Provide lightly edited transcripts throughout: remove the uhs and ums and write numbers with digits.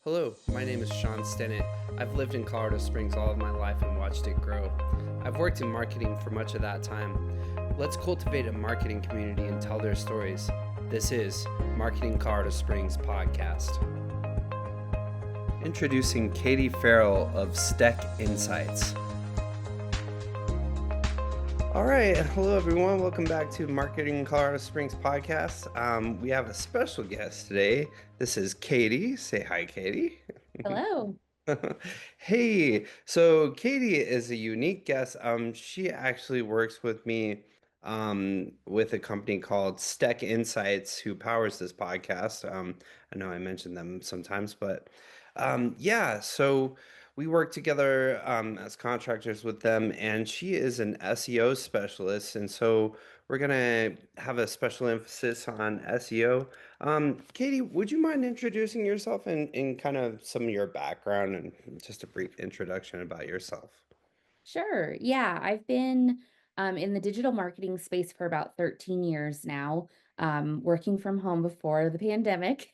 Hello, my name is Sean Stennett. I've lived in Colorado Springs all of my life and watched it grow. I've worked in marketing for much of that time. Let's cultivate a marketing community and tell their stories. This is Marketing Colorado Springs podcast. Introducing Katie Farrell of Steck Insights. All right, hello everyone. Welcome back to Marketing Colorado Springs podcast. We have a special guest today. This is Katie. Say hi, Katie. Hello. Hey, so Katie is a unique guest. She actually works with me with a company called Steck Insights, who powers this podcast. I know I mentioned them sometimes, but yeah, so we work together as contractors with them, and she is an SEO specialist, and so we're gonna have a special emphasis on SEO. Katie, would you mind introducing yourself and kind of some of your background and just a brief introduction about yourself? Sure. Yeah, I've been in the digital marketing space for about 13 years now, working from home before the pandemic.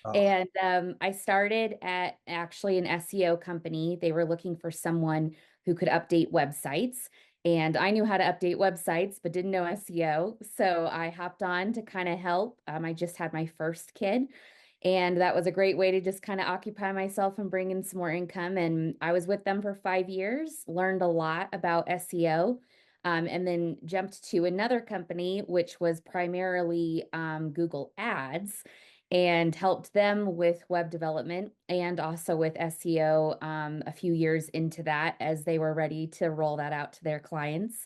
Oh, And I started at actually an SEO company. They were looking for someone who could update websites. And I knew how to update websites, but didn't know SEO. So I hopped on to kind of help. I just had my first kid. And that was a great way to just kind of occupy myself and bring in some more income. And I was with them for 5 years, learned a lot about SEO, and then jumped to another company, which was primarily Google Ads, and helped them with web development and also with SEO a few years into that as they were ready to roll that out to their clients.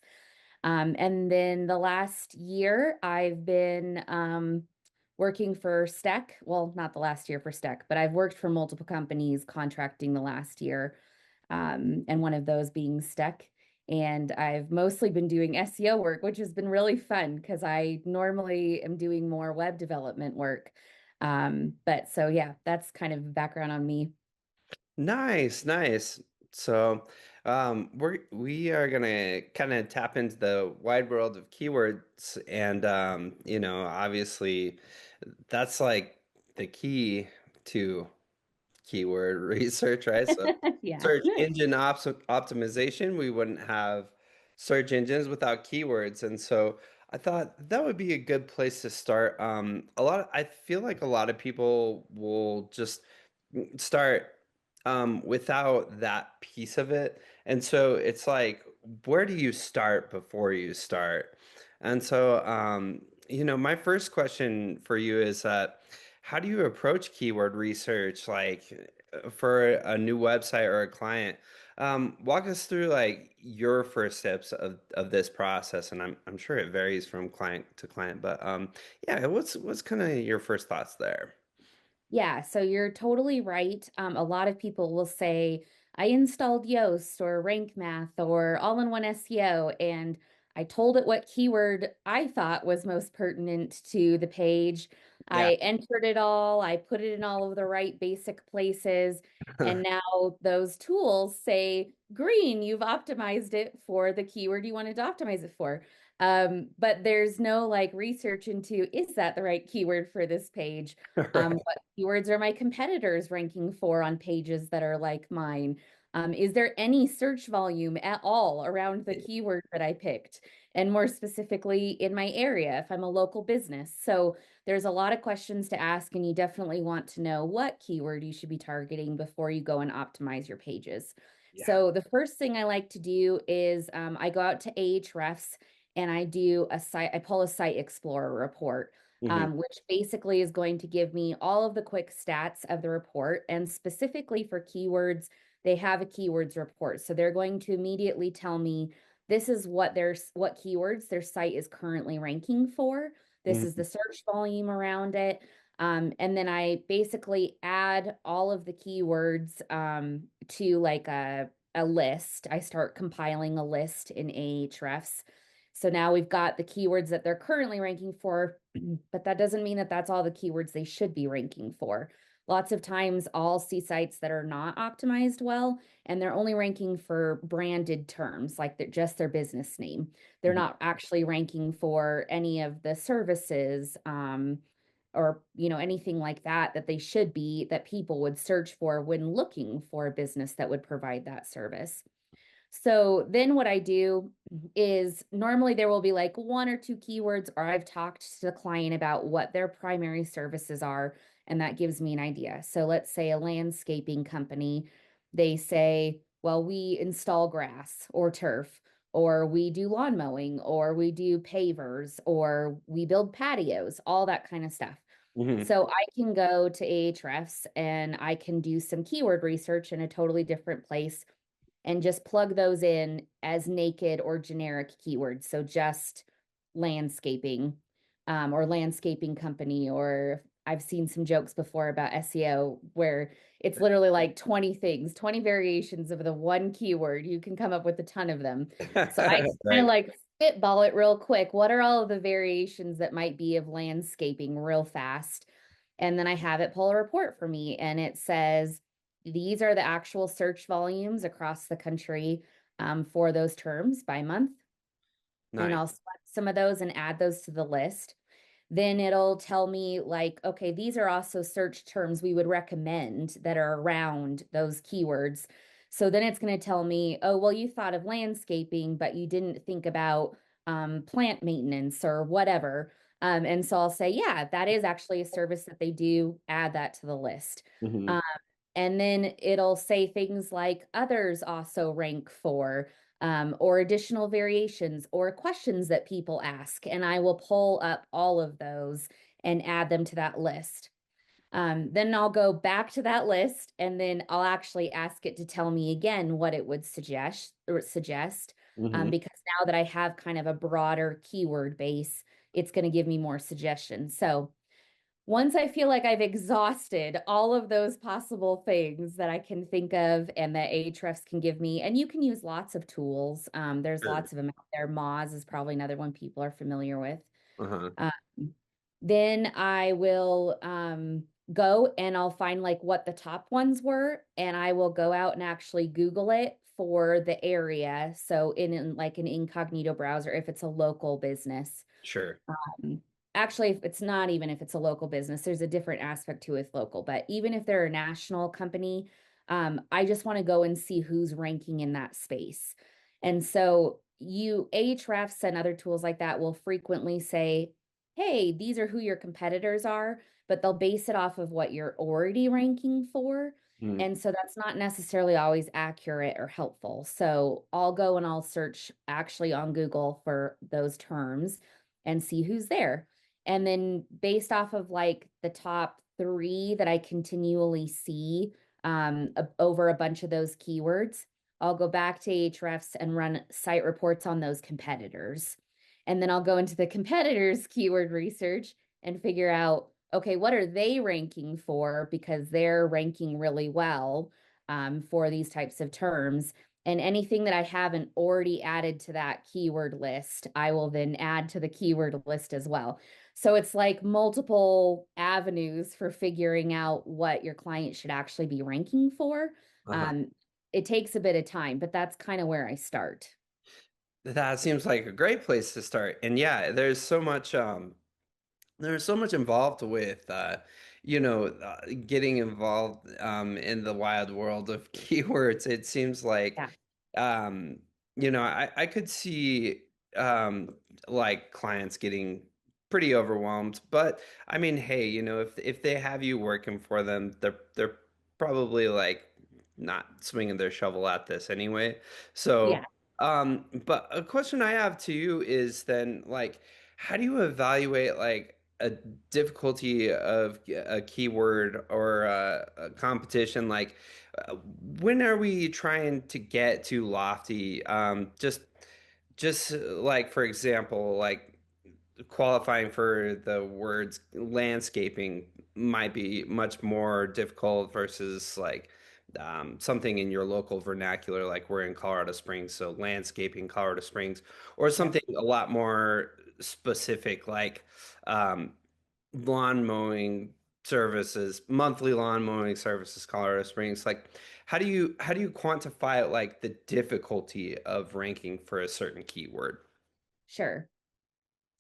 And then the last year, I've been working for Steck. Well, not the last year for Steck, but I've worked for multiple companies contracting the last year, and one of those being Steck. And I've mostly been doing SEO work, which has been really fun because I normally am doing more web development work. But so yeah, that's kind of background on me. nice, nice. So, we are gonna kind of tap into the wide world of keywords, and obviously, that's like the key to keyword research, right? So Yeah. search engine optimization, we wouldn't have search engines without keywords. And so I thought that would be a good place to start. I feel like a lot of people will just start without that piece of it. And so it's like, where do you start before you start? And so, my first question for you is that how do you approach keyword research, like for a new website or a client? Walk us through like your first steps of this process, and I'm sure it varies from client to client, but yeah, what's kind of your first thoughts there? Yeah, so you're totally right. A lot of people will say, I installed Yoast or Rank Math or all-in-one SEO, and I told it what keyword I thought was most pertinent to the page. Yeah. I entered it all, I put it in all of the right basic places, and now those tools say, green, you've optimized it for the keyword you wanted to optimize it for. But there's no like research into, is that the right keyword for this page? Right. What keywords are my competitors ranking for on pages that are like mine? Is there any search volume at all around the keyword that I picked? And more specifically, in my area, if I'm a local business. So there's a lot of questions to ask, and you definitely want to know what keyword you should be targeting before you go and optimize your pages. Yeah. So the first thing I like to do is I go out to Ahrefs and I pull a site explorer report, Hmm. which basically is going to give me all of the quick stats of the report. And specifically for keywords, they have a keywords report. So they're going to immediately tell me this is what keywords their site is currently ranking for. This is Hmm. the search volume around it. And then I basically add all of the keywords to like a list. I start compiling a list in Ahrefs. So now we've got the keywords that they're currently ranking for, but that doesn't mean that that's all the keywords they should be ranking for. Lots of times I'll see sites that are not optimized well, and they're only ranking for branded terms, like they're just their business name. They're not actually ranking for any of the services, or anything like that that they should be, that people would search for when looking for a business that would provide that service. So then what I do is normally there will be like one or two keywords, or I've talked to the client about what their primary services are, and that gives me an idea. So let's say a landscaping company, they say, well, we install grass or turf, or we do lawn mowing, or we do pavers, or we build patios, all that kind of stuff. Hmm. So I can go to Ahrefs and I can do some keyword research in a totally different place and just plug those in as naked or generic keywords. So just landscaping, or landscaping company, or I've seen some jokes before about SEO where it's literally like 20 things, 20 variations of the one keyword. You can come up with a ton of them. So I kind of Right. like spitball it real quick. What are all of the variations that might be of landscaping real fast? And then I have it pull a report for me, and it says, these are the actual search volumes across the country, for those terms by month. And Nice. I'll select some of those and add those to the list. Then it'll tell me, like, okay, these are also search terms we would recommend that are around those keywords. So then it's going to tell me, oh, well, you thought of landscaping, but you didn't think about plant maintenance or whatever. And so I'll say, yeah, that is actually a service that they do. Add that to the list. Hmm. Um, and then it'll say things like others also rank for, or additional variations or questions that people ask. And I will pull up all of those and add them to that list. Then I'll go back to that list, and then I'll actually ask it to tell me again what it would suggest. Hmm. Because now that I have kind of a broader keyword base, it's going to give me more suggestions. So once I feel like I've exhausted all of those possible things that I can think of and that Ahrefs can give me, and you can use lots of tools. There's Sure. lots of them out there. Moz is probably another one people are familiar with. Uh-huh. Um, then I will go and I'll find like what the top ones were, and I will go out and actually Google it for the area. So in like an incognito browser, if it's a local business. Sure. Um, Actually, if it's not, even if it's a local business, there's a different aspect to it with local. But even if they're a national company, I just want to go and see who's ranking in that space. And so Ahrefs and other tools like that will frequently say, hey, these are who your competitors are, but they'll base it off of what you're already ranking for. Mm. And so that's not necessarily always accurate or helpful. So I'll go and I'll search actually on Google for those terms and see who's there. And then based off of like the top three that I continually see, over a bunch of those keywords, I'll go back to Ahrefs and run site reports on those competitors. And then I'll go into the competitors' keyword research and figure out, okay, what are they ranking for? Because they're ranking really well, for these types of terms. And anything that I haven't already added to that keyword list, I will then add to the keyword list as well. So it's like multiple avenues for figuring out what your client should actually be ranking for. Uh-huh. Um, it takes a bit of time, but that's kind of where I start. That seems like a great place to start. And yeah, there's so much involved with getting involved in the wild world of keywords. It seems like Yeah, um, I could see um, like clients getting pretty overwhelmed. But I mean, hey, if they have you working for them, they're probably like not swinging their shovel at this anyway. yeah, So, but a question I have to you is then like, how do you evaluate like a difficulty of a keyword or a competition? Like, uh, when are we trying to get too lofty? Just like for example, like qualifying for the words landscaping might be much more difficult versus like something in your local vernacular, like we're in Colorado Springs, so landscaping Colorado Springs, or yep, something a lot more specific, like um, lawn mowing services, monthly lawn mowing services, Colorado Springs. Like, how do you quantify like the difficulty of ranking for a certain keyword? sure.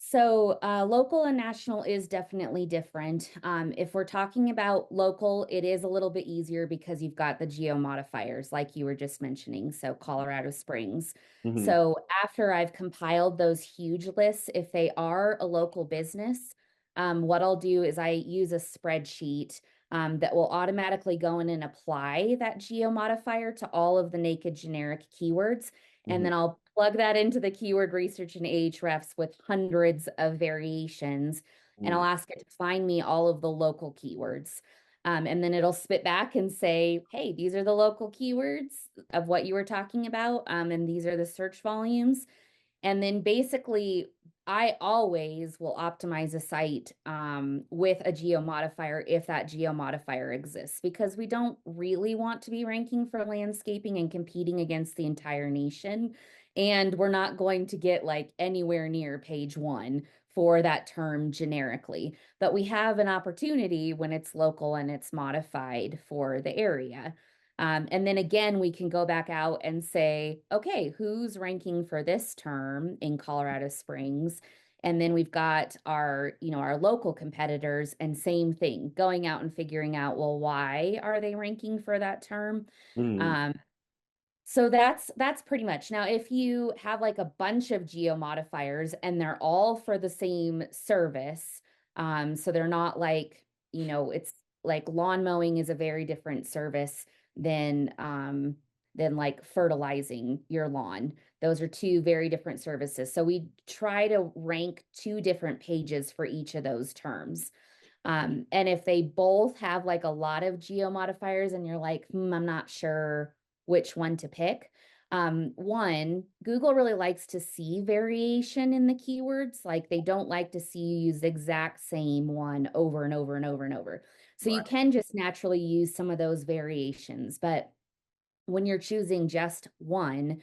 So, local and national is definitely different. If we're talking about local, it is a little bit easier because you've got the geo modifiers, like you were just mentioning. So, Colorado Springs. Hmm. So, after I've compiled those huge lists, if they are a local business, what I'll do is I use a spreadsheet that will automatically go in and apply that geo modifier to all of the naked generic keywords. And Hmm. then I'll plug that into the keyword research and Ahrefs with hundreds of variations. And I'll ask it to find me all of the local keywords. And then it'll spit back and say, hey, these are the local keywords of what you were talking about. And these are the search volumes. And then basically, I always will optimize a site with a geo modifier if that geo modifier exists, because we don't really want to be ranking for landscaping and competing against the entire nation. And we're not going to get like anywhere near page one for that term generically. But we have an opportunity when it's local and it's modified for the area. And then again, we can go back out and say, okay, who's ranking for this term in Colorado Springs? And then we've got our, our local competitors, and same thing, going out and figuring out, well, why are they ranking for that term? Hmm. Um, so that's pretty much. Now, if you have like a bunch of geo modifiers and they're all for the same service, so they're not like, it's like lawn mowing is a very different service than like fertilizing your lawn. Those are two very different services. So we try to rank two different pages for each of those terms. And if they both have like a lot of geo modifiers and you're like, I'm not sure which one to pick. One, Google really likes to see variation in the keywords. Like they don't like to see you use the exact same one over and over and over and over. So you Right. can just naturally use some of those variations. But when you're choosing just one,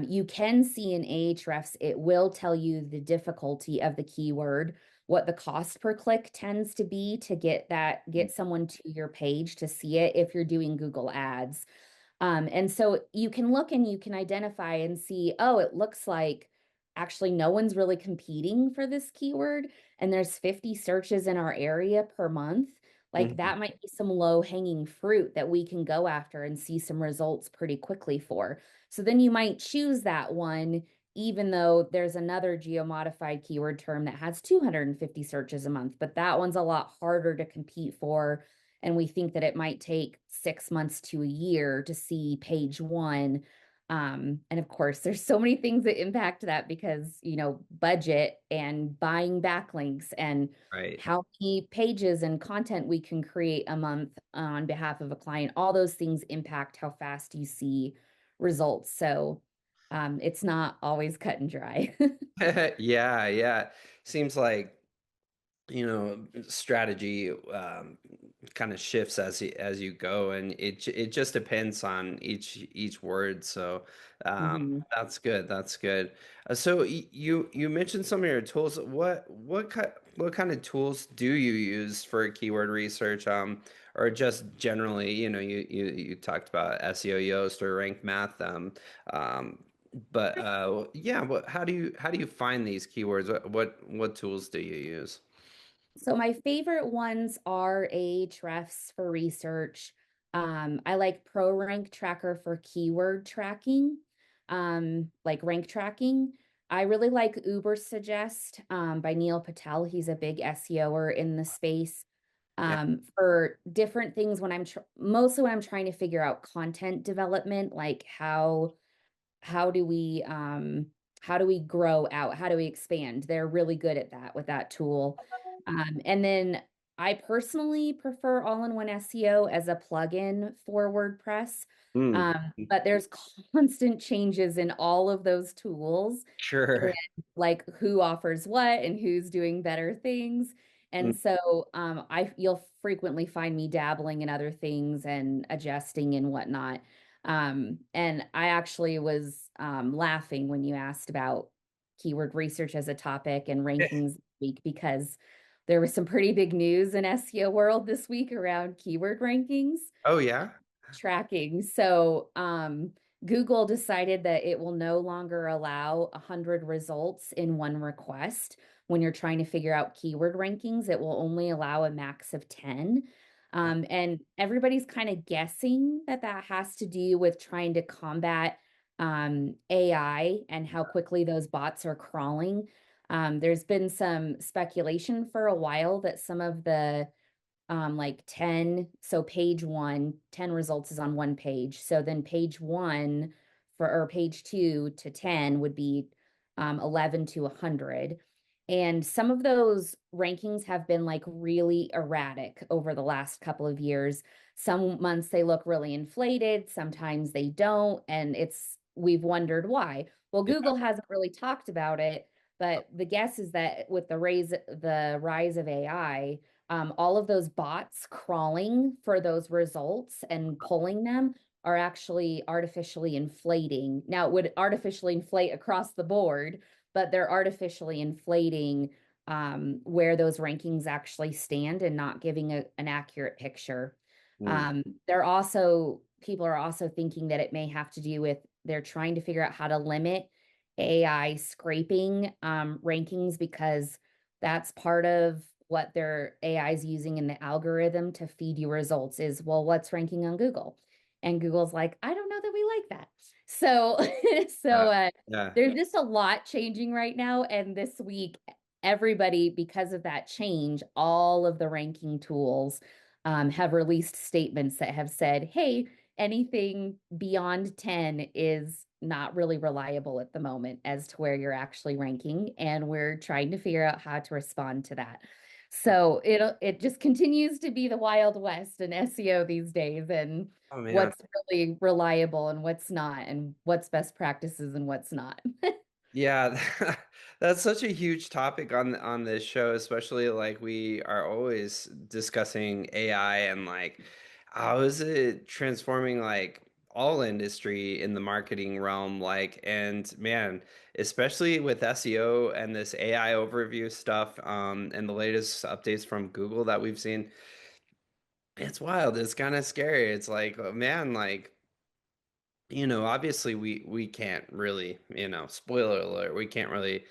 you can see in Ahrefs, it will tell you the difficulty of the keyword, what the cost per click tends to be to get someone to your page to see it if you're doing Google Ads. And so you can look and you can identify and see, oh, it looks like actually no one's really competing for this keyword, and there's 50 searches in our area per month. Like Mhm. that might be some low hanging fruit that we can go after and see some results pretty quickly for. So then you might choose that one, even though there's another geo-modified keyword term that has 250 searches a month, but that one's a lot harder to compete for. And we think that it might take 6 months to a year to see page one. And of course, there's so many things that impact that because, budget and buying backlinks and Right. how many pages and content we can create a month on behalf of a client. All those things impact how fast you see results. So it's not always cut and dry. Yeah, yeah. Seems like strategy kind of shifts as you go, and it just depends on each word. So Mhm. that's good. That's good. So you mentioned some of your tools. What kind of tools do you use for keyword research? Or just generally, you talked about SEO Yoast or Rank Math. Um, but yeah, how do you find these keywords? What tools do you use? So my favorite ones are Ahrefs for research. I like ProRank Tracker for keyword tracking, like rank tracking. I really like Uber Suggest by Neil Patel. He's a big SEOer in the space Yeah. for different things when mostly when I'm trying to figure out content development, like how do we how do we grow out, how do we expand. They're really good at that with that tool. And then I personally prefer all-in-one SEO as a plugin for WordPress. Mm. But there's constant changes in all of those tools, and Sure. like who offers what and who's doing better things. Mm. And so you'll frequently find me dabbling in other things and adjusting and whatnot. And I actually was laughing when you asked about keyword research as a topic and rankings this week, because there was some pretty big news in SEO world this week around keyword rankings Oh yeah. tracking. So Google decided that it will no longer allow 100 results in one request, when you're trying to figure out keyword rankings, it will only allow a max of 10. And everybody's kind of guessing that that has to do with trying to combat AI and how quickly those bots are crawling. There's been some speculation for a while that some of the like 10, so page one, 10 results is on one page. So then page one for or page two to 10 would be 11 to 100. And some of those rankings have been like really erratic over the last couple of years. Some months they look really inflated, sometimes they don't, and we've wondered why. Well, Yeah. Google hasn't really talked about it, but the guess is that with the rise of AI, all of those bots crawling for those results and pulling them are actually artificially inflating. Now, it would artificially inflate across the board, but they're artificially inflating where those rankings actually stand and not giving an accurate picture. Mm, People are also thinking that it may have to do with they're trying to figure out how to limit AI scraping rankings because that's part of what their AI is using in the algorithm to feed you results is, well, what's ranking on Google? And Google's like, I don't know that we like that. So, yeah. so Yeah. there's just a lot changing right now. And this week, everybody, because of that change, all of the ranking tools have released statements that have said, hey, anything beyond 10 is not really reliable at the moment as to where you're actually ranking. And we're trying to figure out how to respond to that. So it just continues to be the Wild West in SEO these days, and Oh man. what's really reliable and what's not, and what's best practices and what's not. Yeah, that's such a huge topic on this show, especially like we are always discussing AI and like how is it transforming like all industry in the marketing realm, like, and man, especially with SEO and this AI overview stuff, and the latest updates from Google that we've seen, it's wild. It's kind of scary. It's like, oh, man, like, obviously we can't really, spoiler alert, we can't really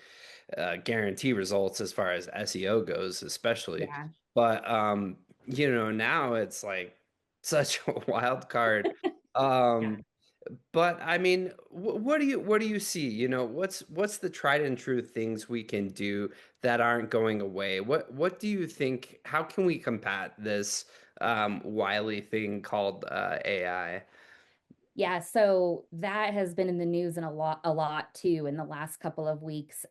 guarantee results as far as SEO goes, especially. Yeah. But now it's like such a wild card. Yeah. Um, but I mean, what do you see? What's the tried and true things we can do that aren't going away? What do you think? How can we combat this wily thing called AI? Yeah, so that has been in the news and a lot too in the last couple of weeks.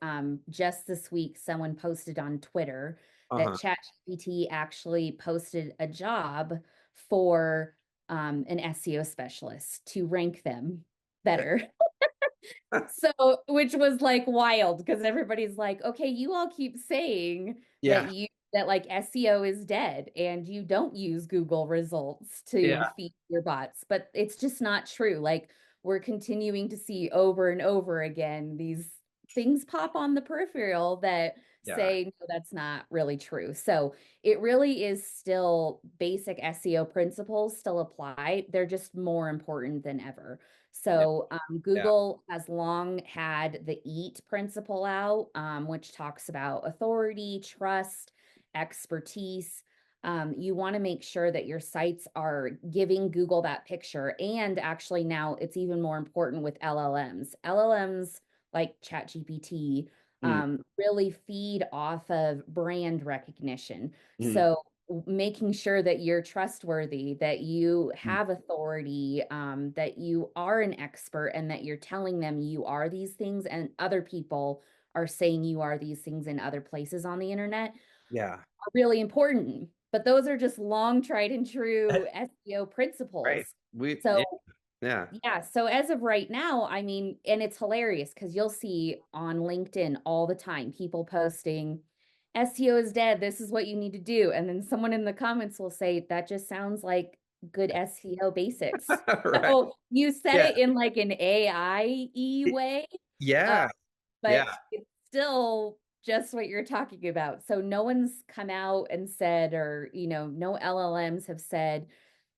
Just this week, someone posted on Twitter that Uh-huh. ChatGPT actually posted a job for an SEO specialist to rank them better. So, which was like wild because everybody's like, okay, you all keep saying Yeah. that like SEO is dead and you don't use Google results to Yeah. feed your bots, but it's just not true. Like we're continuing to see over and over again these things pop on the peripheral that Yeah. say no, that's not really true. So it really is still basic SEO principles still apply. They're just more important than ever. Yeah. So Yeah. Google has long had the EAT principle out, which talks about authority, trust, expertise. You want to make sure that your sites are giving Google that picture. And actually, now it's even more important with LLMs. LLMs like ChatGPT Mm, really feed off of brand recognition. mm, So making sure that you're trustworthy, that you mm. have authority, that you are an expert, and that you're telling them you are these things, and other people are saying you are these things in other places on the internet Yeah. are really important. But those are just long tried and true SEO Right. principles. Yeah. So Yeah. yeah, so as of right now, I mean, and it's hilarious because you'll see on LinkedIn all the time people posting SEO is dead. This is what you need to do. And then someone in the comments will say, that just sounds like good SEO basics. Right. So you said Yeah. it in like an AI-y way, uh, Yeah. but Yeah. it's still just what you're talking about. So no one's come out and said, or, no LLMs have said,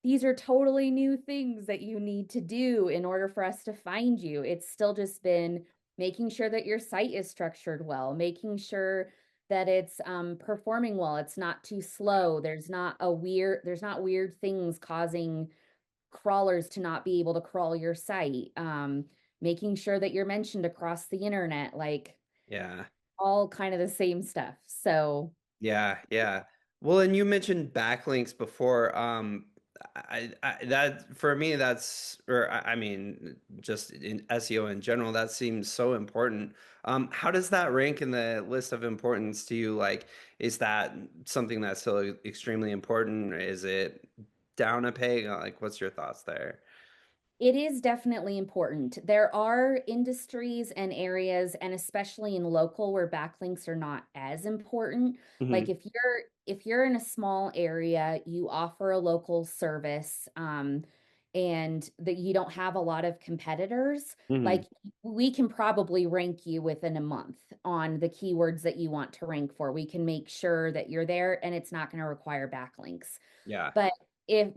these are totally new things that you need to do in order for us to find you. It's still just been making sure that your site is structured well, making sure that it's performing well, it's not too slow, there's not weird things causing crawlers to not be able to crawl your site, making sure that you're mentioned across the internet, like Yeah. all kind of the same stuff. So Yeah, yeah. Well, and you mentioned backlinks before. That for me, that's or I mean, just in SEO in general, that seems so important. How does that rank in the list of importance to you? Like, is that something that's still extremely important? Is it down a peg? Like, what's your thoughts there? it is definitely important. There are industries and areas, and especially in local, where backlinks are not as important. Like Hmm. if you're in a small area, you offer a local service, and that you don't have a lot of competitors, Hmm. like we can probably rank you within a month on the keywords that you want to rank for. We can make sure that you're there, and it's not going to require backlinks. Yeah, But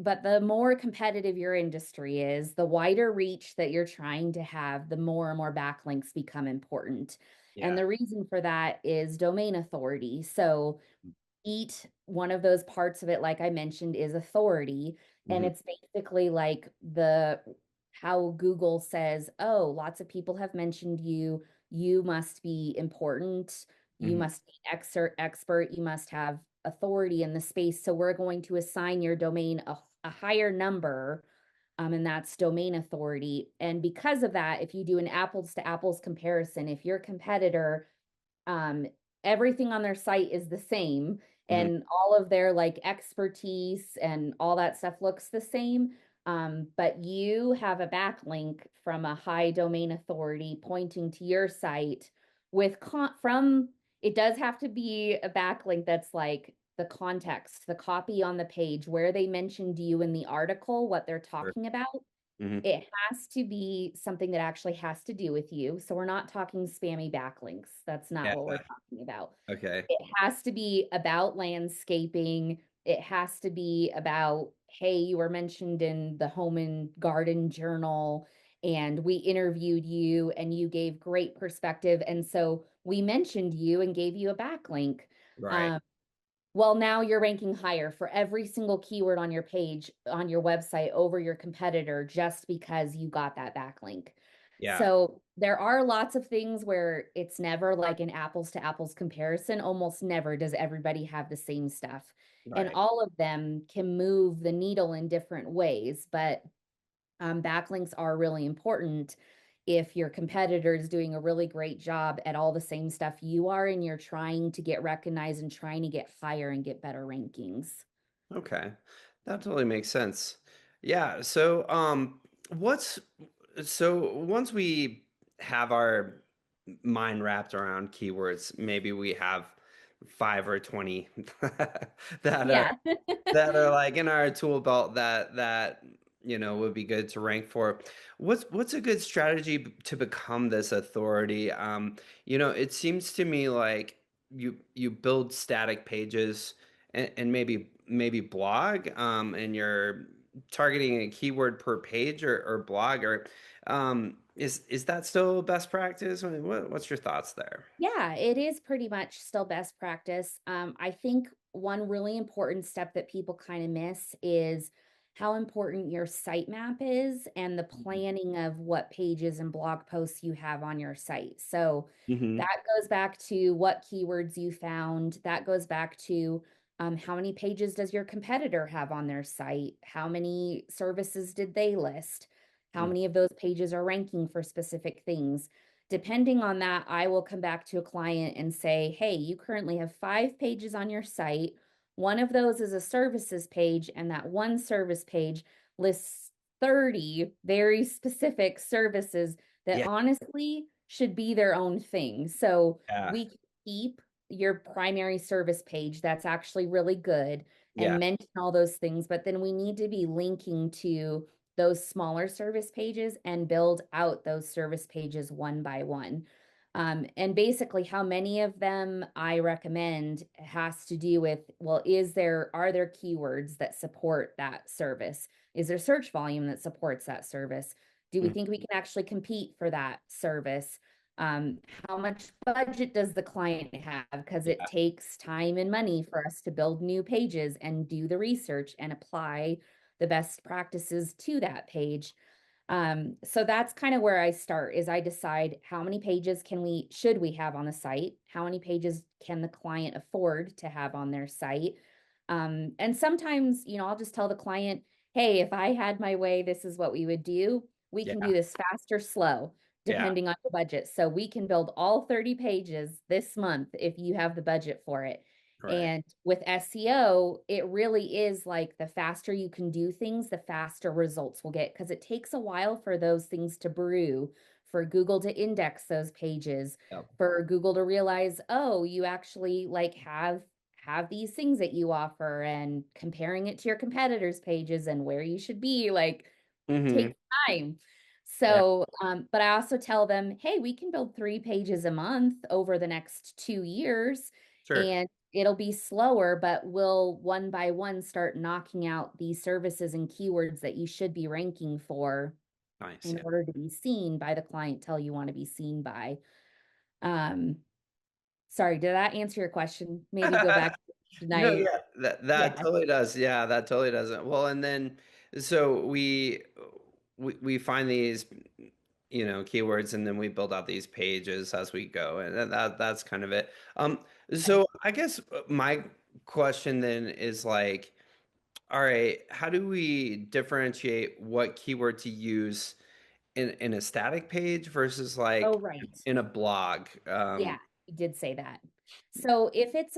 but the more competitive your industry is, the wider reach that you're trying to have, the more and more backlinks become important. And yeah. the reason for that is domain authority. So each one of those parts of it, like I mentioned, is authority. And Hmm. it's basically like the how Google says, oh, lots of people have mentioned you. You must be important. You Hmm. must be expert. You must have authority in the space. So we're going to assign your domain a higher number, and that's domain authority. And because of that, if you do an apples to apples comparison, if your competitor, um, everything on their site is the same, Hmm. and all of their like expertise and all that stuff looks the same, but you have a backlink from a high domain authority pointing to your site with from it does have to be a backlink that's like the context, the copy on the page where they mentioned you in the article, what they're talking about. Hmm. It has to be something that actually has to do with you. So we're not talking spammy backlinks. That's not Yeah. what we're talking about. Okay. It has to be about landscaping. It has to be about, hey, you were mentioned in the Home and Garden Journal, and we interviewed you and you gave great perspective. And so we mentioned you and gave you a backlink. Right. Um, well, now you're ranking higher for every single keyword on your page, on your website over your competitor just because you got that backlink. Yeah. So there are lots of things where it's never like an apples to apples comparison. Almost never does everybody have the same stuff. And Right. all of them can move the needle in different ways, but backlinks are really important if your competitor is doing a really great job at all the same stuff you are, and you're trying to get recognized and trying to get higher and get better rankings. Okay. That totally makes sense. Yeah. What's so once we have our mind wrapped around keywords, maybe we have 5 or 20 that are Yeah. like in our tool belt that would be good to rank for. What's a good strategy to become this authority? It seems to me like you build static pages and maybe blog, and you're targeting a keyword per page or blog, or is that still best practice? I mean, what's your thoughts there? Yeah, it is pretty much still best practice. I think one really important step that people kind of miss is how important your sitemap is and the planning of what pages and blog posts you have on your site. So Mm-hmm. that goes back to what keywords you found. That goes back to how many pages does your competitor have on their site? How many services did they list? How many of those pages are ranking for specific things? Depending on that, I will come back to a client and say, hey, you currently have 5 pages on your site. One of those is a services page, and that one service page lists 30 very specific services that Yeah. honestly should be their own thing. So Yeah. we can keep your primary service page that's actually really good Yeah. and mention all those things, but then we need to be linking to those smaller service pages and build out those service pages one by one. And basically, how many of them I recommend has to do with, well, are there keywords that support that service? Is there search volume that supports that service? Do we Mm. think we can actually compete for that service? um, how much budget does the client have? Because it Yeah. takes time and money for us to build new pages and do the research and apply the best practices to that page. So that's kind of where I start is I decide how many pages should we have on the site? How many pages can the client afford to have on their site? And sometimes, I'll just tell the client, hey, if I had my way, this is what we would do. We can Yeah. do this fast or slow, Yeah. depending on the budget. So we can build all 30 pages this month if you have the budget for it. Right. And with SEO, it really is like the faster you can do things, the faster results will get because it takes a while for those things to brew, for Google to index those pages, Yep. for Google to realize, oh, you actually like have these things that you offer and comparing it to your competitors' pages and where you should be, like Hmm. takes time. Yeah. So, but I also tell them, hey, we can build 3 pages a month over the next 2 years, Sure. and it'll be slower, but we'll one by one start knocking out these services and keywords that you should be ranking for Nice. in Yeah. order to be seen by the clientele you want to be seen by. Um, Sorry, did that answer your question? Maybe go back No, tonight. yeah, that Yeah. totally does. Yeah, that totally doesn't. Well, and then so we find these, keywords, and then we build out these pages as we go, and that's kind of it. Okay. So I guess my question then is like, all right, how do we differentiate what keyword to use in a static page versus Oh, like right. in a blog? Yeah, you did say that. So if it's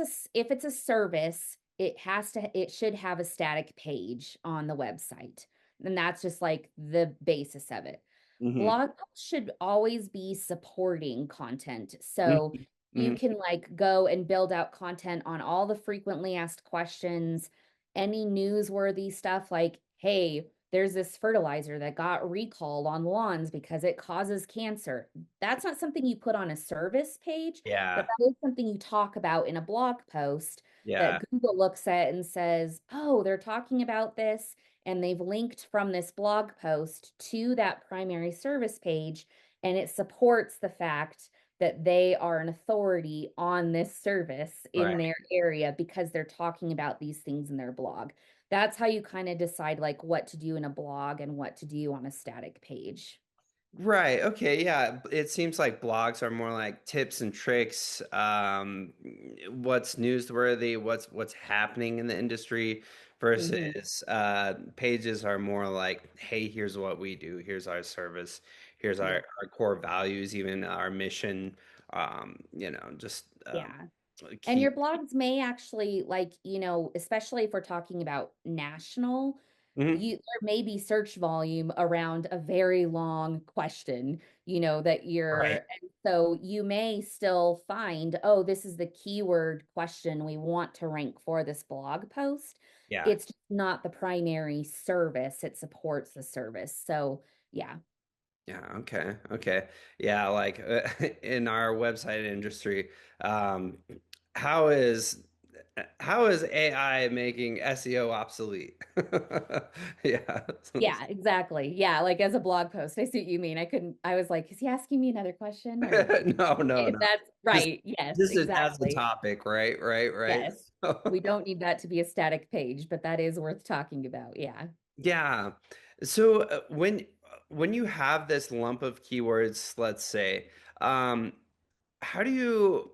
a service, it should have a static page on the website. And that's just like the basis of it. Hmm. Blog posts should always be supporting content. So Hmm. you Hmm. can like go and build out content on all the frequently asked questions, any newsworthy stuff like, hey, there's this fertilizer that got recalled on lawns because it causes cancer. That's not something you put on a service page, but Yeah. that is something you talk about in a blog post that Yeah. Google looks at and says, oh, they're talking about this and they've linked from this blog post to that primary service page, and it supports the fact that they are an authority on this service Right. in their area because they're talking about these things in their blog. That's how you kind of decide like what to do in a blog and what to do on a static page. Right. Okay. Yeah. It seems like blogs are more like tips and tricks, what's newsworthy, what's happening in the industry Mhm. versus pages are more like, hey, here's what we do, here's our service, here's Yeah. our core values, even our mission, just Yeah. And key. your blogs may actually like, especially if we're talking about national, Mhm. there may be search volume around a very long question, that Right. and so you may still find, oh, this is the keyword question we want to rank for this blog post. Yeah. It's just not the primary service, it supports the service. So, yeah. Yeah, okay. Okay. Yeah, like in our website industry, um, how is how is AI making SEO obsolete? Yeah. Yeah, exactly. Yeah, like as a blog post, I see what you mean. I was like, is he asking me another question or No, no, if no. that's Just right? Yes, just as a exactly. topic, right? Right, right. Yes. We don't need that to be a static page, but that is worth talking about. Yeah. Yeah. So when you have this lump of keywords, let's say, um, how do you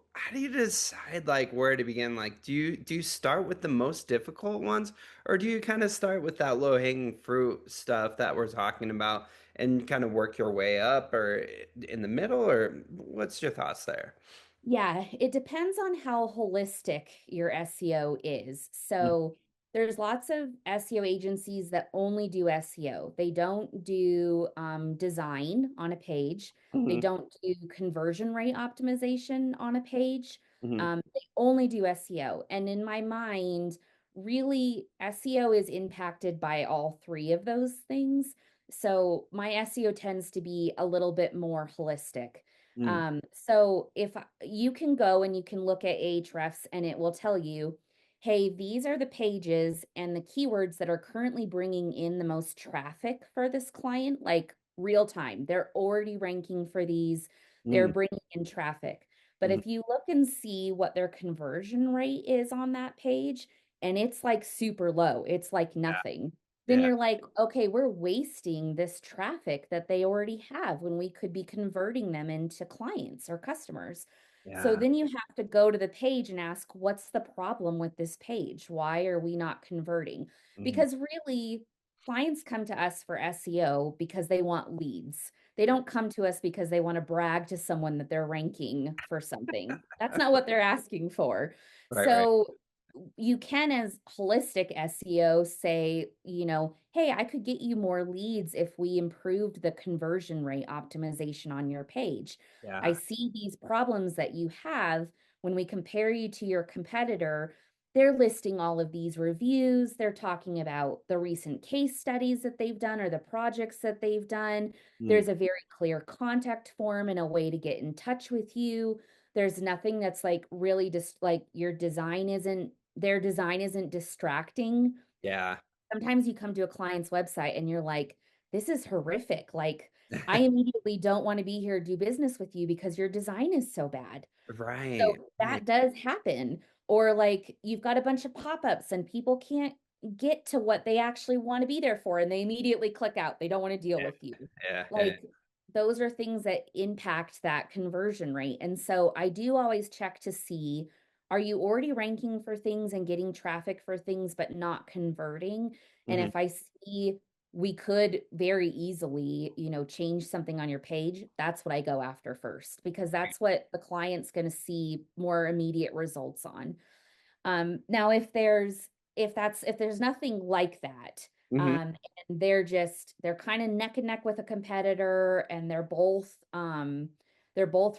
decide like where to begin? Like, do you start with the most difficult ones, or do you kind of start with that low-hanging fruit stuff that we're talking about and kind of work your way up, or in the middle, or what's your thoughts there? Yeah, it depends on how holistic your SEO is. So there's lots of SEO agencies that only do SEO. They don't do design on a page. They Mm-hmm. don't do conversion rate optimization on a page. Hmm. They only do SEO. And in my mind, really, SEO is impacted by all three of those things. So my SEO tends to be a little bit more holistic. Mm. So if you can go and you can look at Ahrefs and it will tell you, hey, these are the pages and the keywords that are currently bringing in the most traffic for this client, like real time. They're already ranking for these. they're Mm, bringing in traffic. But mhm. if you look and see what their conversion rate is on that page, and it's like super low, it's like Yeah, nothing, then yeah, you're like, okay, we're wasting this traffic that they already have when we could be converting them into clients or customers. So yeah. then you have to go to the page and ask, what's the problem with this page? Why are we not converting? Mhm. Because really, clients come to us for SEO because they want leads. They don't come to us because they want to brag to someone that they're ranking for something. That's not what they're asking for. Right, right. So you can, as holistic SEO, say, hey, I could get you more leads if we improved the conversion rate optimization on your page. I Yeah. see these problems that you have when we compare you to your competitor. They're listing all of these reviews. They're talking about the recent case studies that they've done or the projects that they've done. Mm, There's a very clear contact form and a way to get in touch with you. There's nothing that's like really just like their design isn't distracting. yeah. Sometimes you come to a client's website and you're like, this is horrific. Like, I immediately don't want to be here to do business with you because your design is so bad. Right, So right. that does happen. Or like you've got a bunch of pop-ups and people can't get to what they actually want to be there for and they immediately click out. They don't want to deal with you. Yeah, yeah. Like those are things that impact that conversion rate. And so I do always check to see, are you already ranking for things and getting traffic for things but not converting? And Mhm. if I see we could very easily, change something on your page, that's what I go after first because that's what the client's going to see more immediate results on. Now if there's nothing like that, Mhm. and they're kind of neck and neck with a competitor and they're both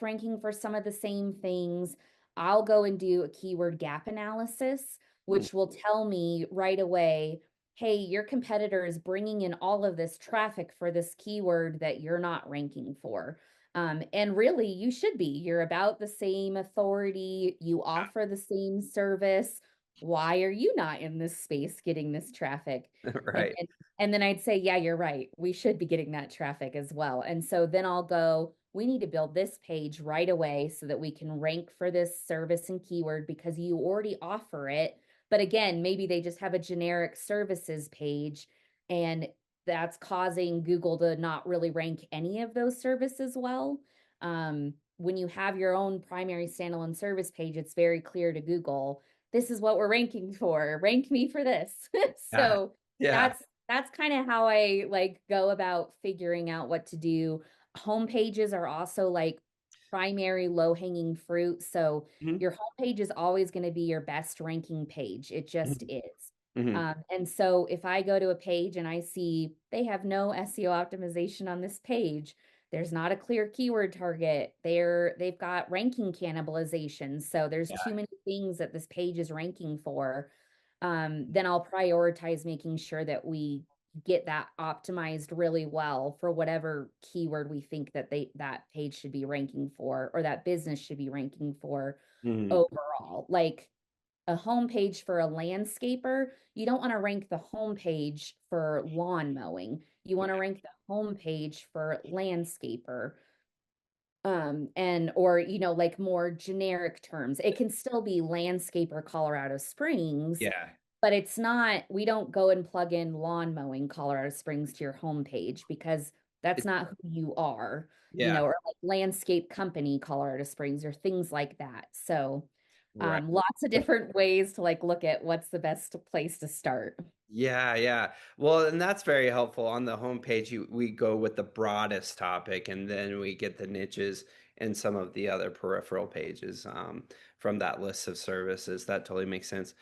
ranking for some of the same things, I'll go and do a keyword gap analysis, Mm, which will tell me right away, hey, your competitor is bringing in all of this traffic for this keyword that you're not ranking for. And really, you should be. You're about the same authority, you offer the same service. Why are you not in this space getting this traffic? And right. then, and then I'd say, yeah, you're right. We should be getting that traffic as well. And so then I'll go, we need to build this page right away so that we can rank for this service and keyword because you already offer it. But again, maybe they just have a generic services page and that's causing Google to not really rank any of those services well. When you have your own primary standalone service page, it's very clear to Google, this is what we're ranking for. Rank me for this. Yeah, So yeah. that's kind of how I like go about figuring out what to do. Home pages are also like primary low hanging fruit. So Mhm, your homepage is always going to be your best ranking page. It just mhm, is. mhm. And so if I go to a page and I see they have no SEO optimization on this page, there's not a clear keyword target. They've got ranking cannibalization. So there's Yeah. too many things that this page is ranking for. Then I'll prioritize making sure that we get that optimized really well for whatever keyword we think that page should be ranking for or that business should be ranking for Mhm. overall. Like a homepage for a landscaper, you don't want to rank the homepage for lawn mowing. You want to rank the homepage for landscaper. And or like more generic terms. It can still be landscaper Colorado Springs, Yeah. but it's not, we don't go and plug in lawn mowing Colorado Springs to your homepage because that's It not who you are, yeah. or like landscape company Colorado Springs or things like that. So Right. lots of different ways to like look at what's the best place to start. Yeah, yeah. Well, and that's very helpful. On the homepage, we go with the broadest topic, and then we get the niches and some of the other peripheral pages from that list of services. That totally makes sense.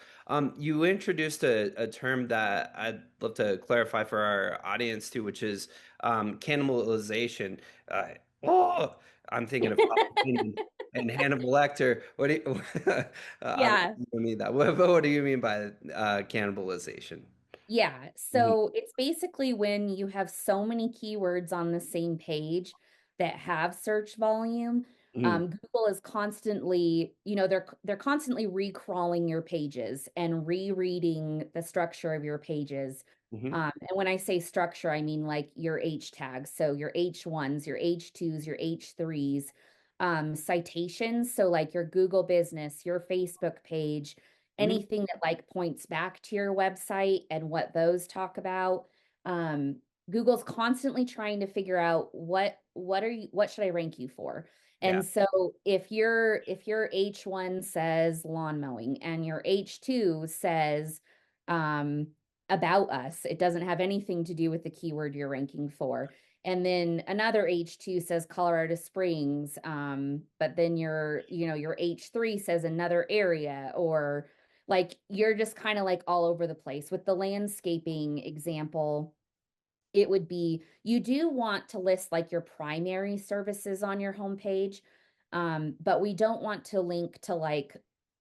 You introduced a term that I'd love to clarify for our audience too, which is cannibalization. Uh, oh, I'm thinking of Halloween and Hannibal Lecter. What do you, I don't Yeah. mean that. What do you mean by cannibalization? Yeah. Mhm, So it's basically when you have so many keywords on the same page that have search volume. mhm, Google is constantly, they're constantly recrawling your pages and rereading the structure of your pages. mhm. And when I say structure, I mean like your H tags. So your H1s, your H2s, your H3s. citations. So like your Google business, your Facebook page, Mhm. anything that like points back to your website and what those talk about. Um, Google's constantly trying to figure out what should I rank you for? Yeah. And so if your H1 says lawn mowing and your H2 says um about us, it doesn't have anything to do with the keyword you're ranking for. And then another H2 says Colorado Springs, but then your H3 says another area, or like you're just kind of like all over the place. With the landscaping example, it would be you do want to list like your primary services on your homepage, but we don't want to link to like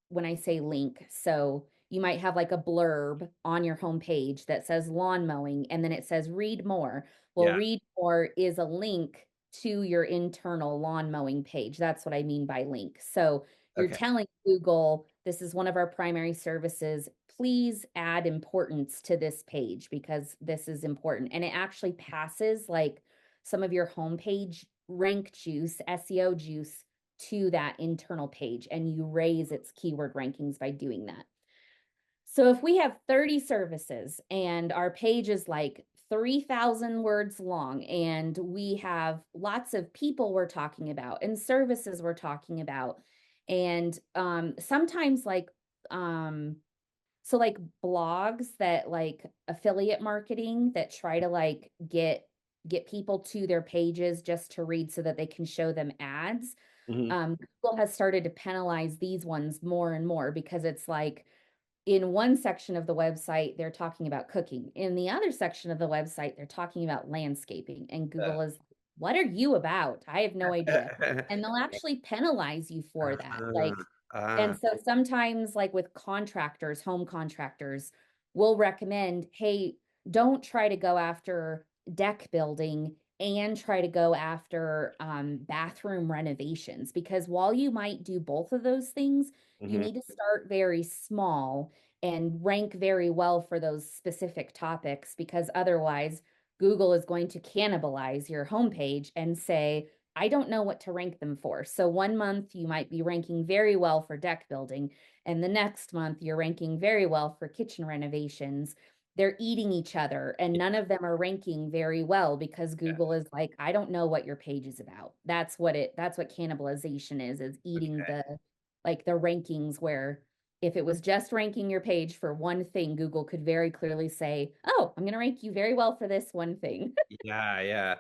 when I say link, so you might have like a blurb on your homepage that says lawn mowing and then it says read more. Well, Yeah. read more is a link to your internal lawn mowing page. That's what I mean by link. So you're Okay. telling Google, this is one of our primary services. Please add importance to this page because this is important. And it actually passes like some of your homepage rank juice, SEO juice to that internal page, and you raise its keyword rankings by doing that. So if we have 30 services and our page is like 3,000 words long, and we have lots of people we're talking about and services we're talking about, and sometimes um, so like blogs that like affiliate marketing that try to like get people to their pages just to read so that they can show them ads. Mhm. Google has started to penalize these ones more and more because it's like in one section of the website, they're talking about cooking. In the other section of the website, they're talking about landscaping. And Uh, Google is, what are you about? I have no idea. And they'll actually penalize you for that. uh, Like, ah, and so sometimes, like with contractors, home contractors, we'll recommend, hey, don't try to go after deck building and try to go after bathroom renovations because while you might do both of those things, you mhm. need to start very small and rank very well for those specific topics because otherwise Google is going to cannibalize your homepage and say, I don't know what to rank them for. So one month you might be ranking very well for deck building, and the next month you're ranking very well for kitchen renovations. They're eating each other, and none of them are ranking very well because Yeah. Google is like, I don't know what your page is about. That's what cannibalization is eating Okay. the rankings where if it was just ranking your page for one thing, Google could very clearly say, oh, I'm going to rank you very well for this one thing. Yeah, yeah.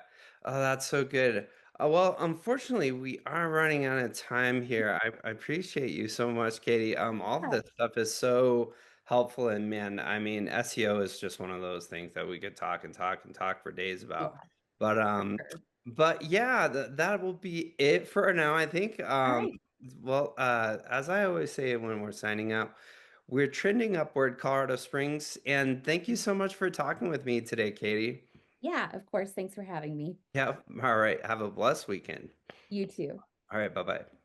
Oh, that's so good. Well, unfortunately, we are running out of time here. I appreciate you so much, Katie. All of Yeah, this stuff is so helpful, and man, I mean, SEO is just one of those things that we could talk and talk and talk for days yeah, about. But for sure. yeah, that will be it for now, I think. All right. Well, as I always say when we're signing out, we're trending upward, Colorado Springs, and thank you so much for talking with me today, Katie. Yeah, of course. Thanks for having me. Yeah. All right. Have a blessed weekend. You too. All right. Bye bye.